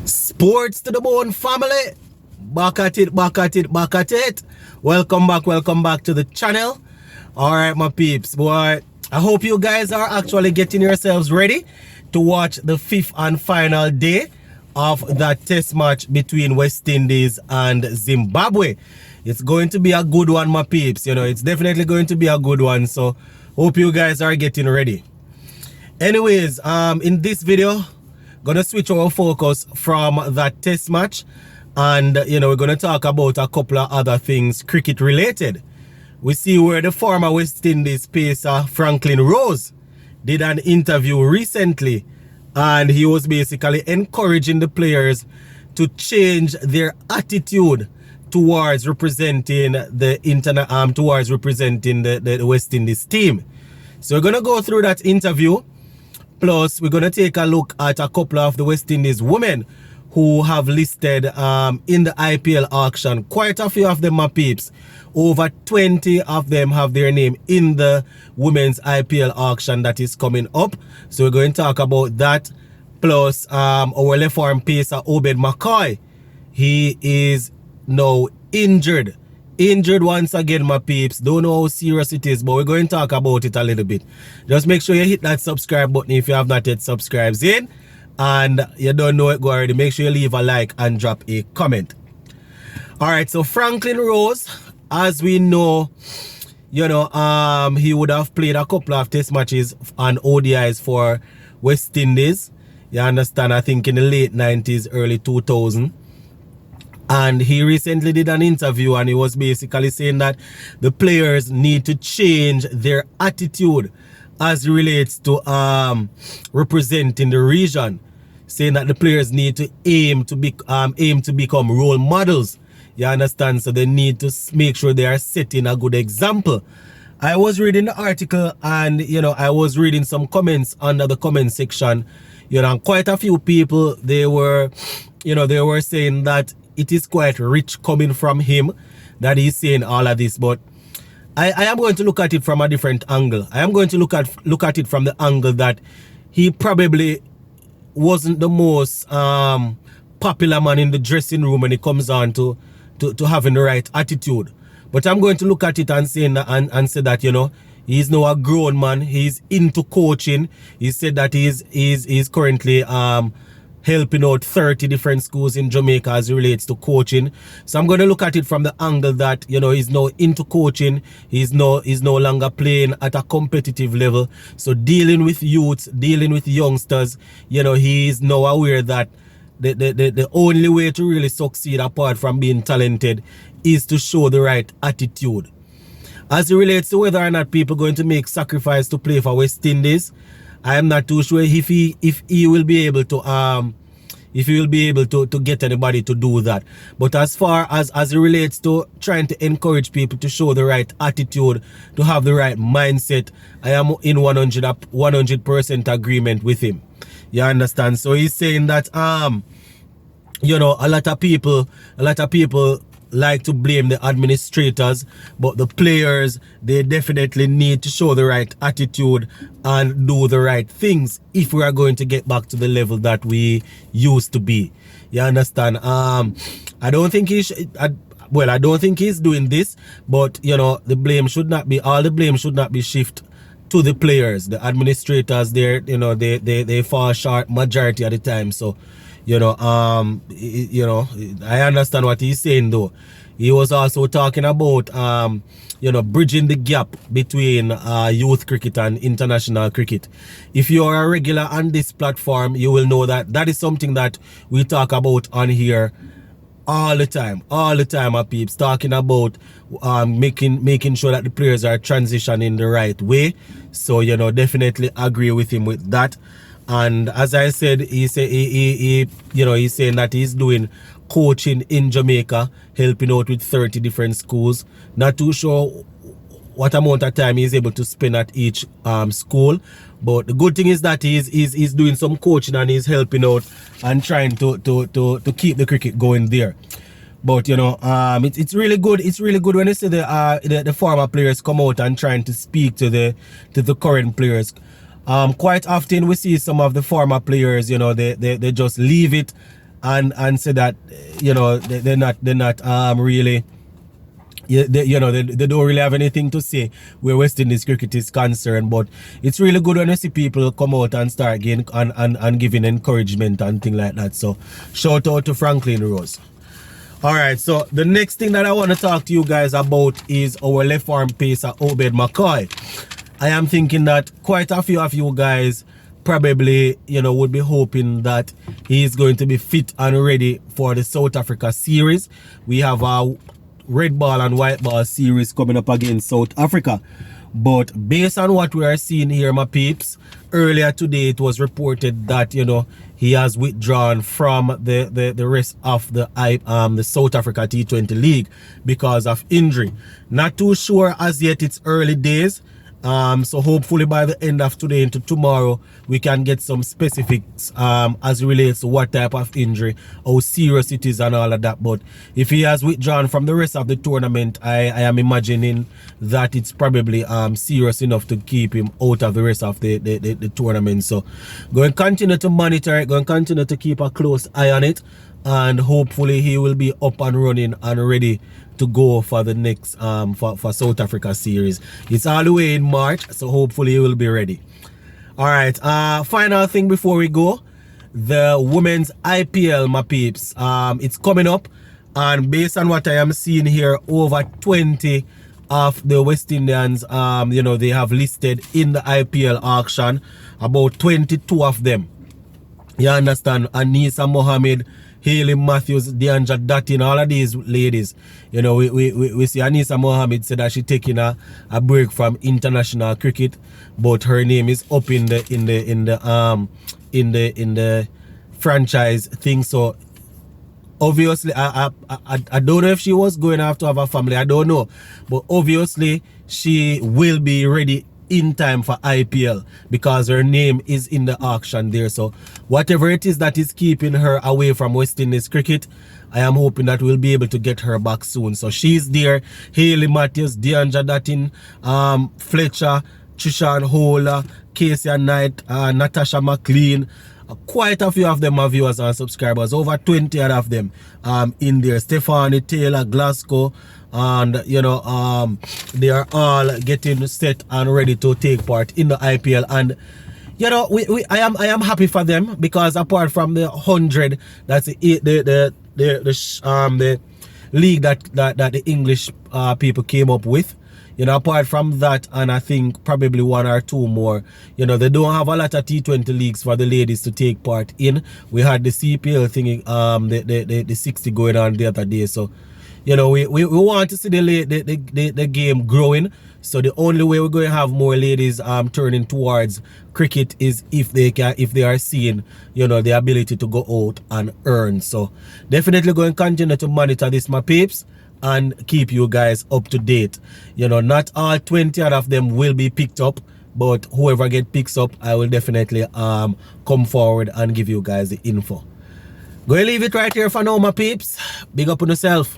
Sports to the bone family. Back at it, back at it, back at it. Welcome back to the channel. Alright, my peeps, boy. I hope you guys are actually getting yourselves ready to watch the fifth and final day of that test match between West Indies and Zimbabwe. It's going to be a good one, my peeps. You know, it's definitely going to be a good one. So, hope you guys are getting ready. Anyways, in this video, gonna switch our focus from that test match, and we're gonna talk about a couple of other things cricket related. We see where the former West Indies pacer Franklin Rose did an interview recently, and he was basically encouraging the players to change their attitude towards representing the the West Indies team. So we're gonna go through that interview. Plus, we're going to take a look at a couple of the West Indies women who have listed in the IPL auction. Quite a few of them, my peeps. Over 20 of them have their name in the women's IPL auction that is coming up. So we're going to talk about that. Plus, our left arm pacer, Obed McCoy. He is now injured. Injured once again, my peeps. Don't know how serious it is, but we're going to talk about it a little bit. Just make sure you hit that subscribe button if you have not yet subscribed in. And you don't know it, go already. Make sure you leave a like and drop a comment. Alright, so Franklin Rose, as we know, he would have played a couple of test matches and ODIs for West Indies. You understand? I think in the late 90s, early 2000s. And he recently did an interview, and he was basically saying that the players need to change their attitude as it relates to representing the region. Saying that the players need to aim to become role models. You understand? So they need to make sure they are setting a good example. I was reading the article, and I was reading some comments under the comment section. And quite a few people, they were saying that it is quite rich coming from him that he's saying all of this. But I am going to look at it from a different angle. I am going to look at it from the angle that he probably wasn't the most popular man in the dressing room when it comes on to having the right attitude. But I'm going to look at it and say that he's now a grown man. He's into coaching. He said that he's currently helping out 30 different schools in Jamaica as it relates to coaching. So I'm going to look at it from the angle that he's now into coaching. He's no longer playing at a competitive level. So dealing with youths, dealing with youngsters, he's now aware that the only way to really succeed apart from being talented is to show the right attitude. As it relates to whether or not people are going to make sacrifice to play for West Indies, I am not too sure if he will be able to get anybody to do that. But as far as it relates to trying to encourage people to show the right attitude, to have the right mindset, I am in 100% agreement with him. You understand? So he's saying that a lot of people like to blame the administrators, but the players, they definitely need to show the right attitude and do the right things if we are going to get back to the level that we used to be. You understand? I don't think I don't think he's doing this, but all the blame should not be shifted to the players. The administrators, they fall short majority of the time. So I understand what he's saying though. He was also talking about bridging the gap between youth cricket and international cricket. If you are a regular on this platform, you will know that that is something that we talk about on here all the time, my peeps, talking about making sure that the players are transitioning the right way. So definitely agree with him with that. And as I said, he's saying that he's doing coaching in Jamaica, helping out with 30 different schools. Not too sure what amount of time he's able to spend at each school. But the good thing is that he's doing some coaching and he's helping out and trying to keep the cricket going there. But it's really good. It's really good when you see the former players come out and trying to speak to the current players. Quite often we see some of the former players, they just leave it and say that they're not really. Yeah, they don't really have anything to say where West Indies cricket is concerned, but it's really good when you see people come out and start getting and giving encouragement and things like that. So shout out to Franklin Rose. Alright, so the next thing that I want to talk to you guys about is our left arm pacer Obed McCoy. I am thinking that quite a few of you guys probably would be hoping that he is going to be fit and ready for the South Africa series. We have a red ball and white ball series coming up against South Africa, but based on what we are seeing here, my peeps, earlier today it was reported that he has withdrawn from the rest of the South Africa T20 League because of injury. Not too sure as yet, it's early days. So hopefully by the end of today into tomorrow we can get some specifics as it relates to what type of injury, how serious it is and all of that. But if he has withdrawn from the rest of the tournament, I am imagining that it's probably serious enough to keep him out of the rest of the tournament. So go and continue to monitor it, go and continue to keep a close eye on it, and hopefully he will be up and running and ready to go for the next for South Africa series. It's all the way in March, so hopefully he will be ready. All right, final thing before we go, the women's IPL, my peeps, it's coming up, and based on what I am seeing here, over 20 of the West Indians they have listed in the IPL auction, about 22 of them, you understand, Anisa Mohammed, Haley Matthews, Deandra Dutton, all of these ladies, we see Anisa Mohammed said that she taking a break from international cricket, but her name is up in the franchise thing. So obviously I don't know if she was going to have a family, I don't know, but obviously she will be ready in time for IPL because her name is in the auction there. So whatever it is that is keeping her away from West Indies cricket, I am hoping that we'll be able to get her back soon. So she's there. Haley Matthews, Deandra Dutton, Fletcher, Trishan Hola, Casey Knight, Natasha McLean. Quite a few of them are viewers and subscribers, over 20 of them in there. Stephanie Taylor, Glasgow, and they are all getting set and ready to take part in the IPL. And I am happy for them, because apart from the 100, that's the league that the English people came up with, apart from that, and I think probably one or two more, they don't have a lot of T20 leagues for the ladies to take part in. We had the CPL thing, the 60 going on the other day. So we want to see the game growing. So the only way we're going to have more ladies turning towards cricket is if they are seeing the ability to go out and earn. So definitely going to continue to monitor this, my peeps, and keep you guys up to date. Not all 20 of them will be picked up, but whoever get picked up, I will definitely come forward and give you guys the info. Go and leave it right here for now, my peeps. Big up on yourself.